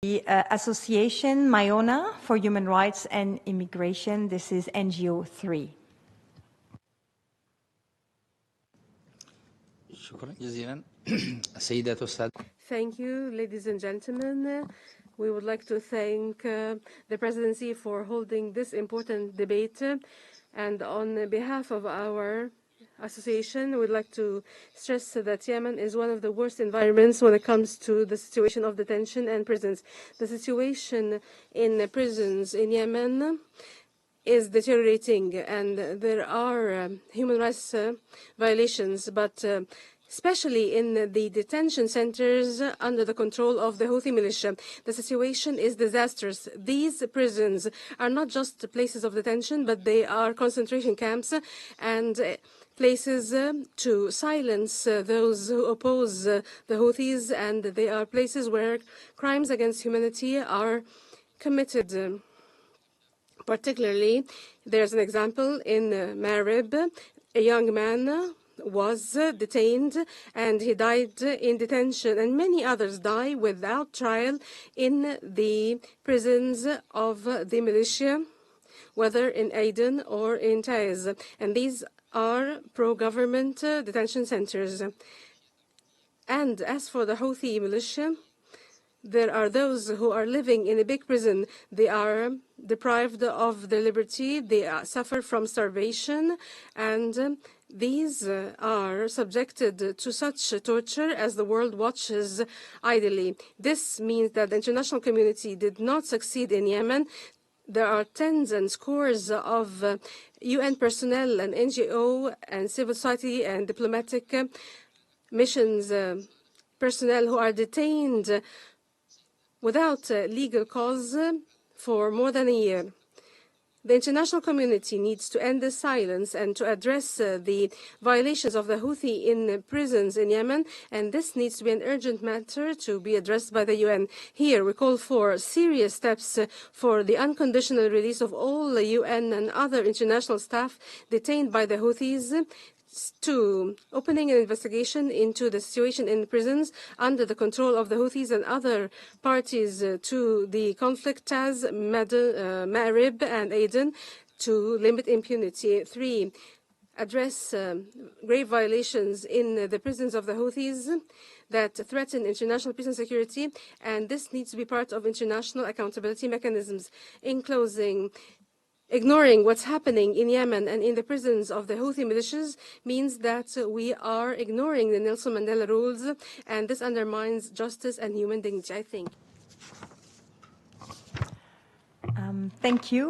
The Association Mayona for Human Rights and Immigration. This is NGO 3. Thank you, ladies and gentlemen. We would like to thank the Presidency for holding this important debate. And on behalf of our association, we'd like to stress that Yemen is one of the worst environments when it comes to the situation of detention and prisons. The situation in prisons in Yemen is deteriorating, and there are human rights violations, but especially in the detention centers under the control of the Houthi militia. The situation is disastrous. These prisons are not just places of detention, but they are concentration camps and places to silence those who oppose the Houthis, and they are places where crimes against humanity are committed. Particularly, there's an example in Marib. A young man was detained and he died in detention, and many others die without trial in the prisons of the militia, whether in Aden or in Taiz. And these are pro-government detention centers. And as for the Houthi militia, there are those who are living in a big prison. They are deprived of their liberty. They suffer from starvation, and these are subjected to such torture as the world watches idly. This means that the international community did not succeed in Yemen. There are tens and scores of UN personnel and NGO and civil society and diplomatic missions personnel who are detained without legal cause for more than a year. The international community needs to end this silence and to address the violations of the Houthi in prisons in Yemen, and this needs to be an urgent matter to be addressed by the UN. Here we call for serious steps for the unconditional release of all the UN and other international staff detained by the Houthis, to opening an investigation into the situation in prisons under the control of the Houthis and other parties to the conflict, as Marib and Aden, to limit impunity. 3, address grave violations in the prisons of the Houthis that threaten international peace and security, and this needs to be part of international accountability mechanisms. In closing, ignoring what's happening in Yemen and in the prisons of the Houthi militias means that we are ignoring the Nelson Mandela Rules, and this undermines justice and human dignity, I think. Thank you.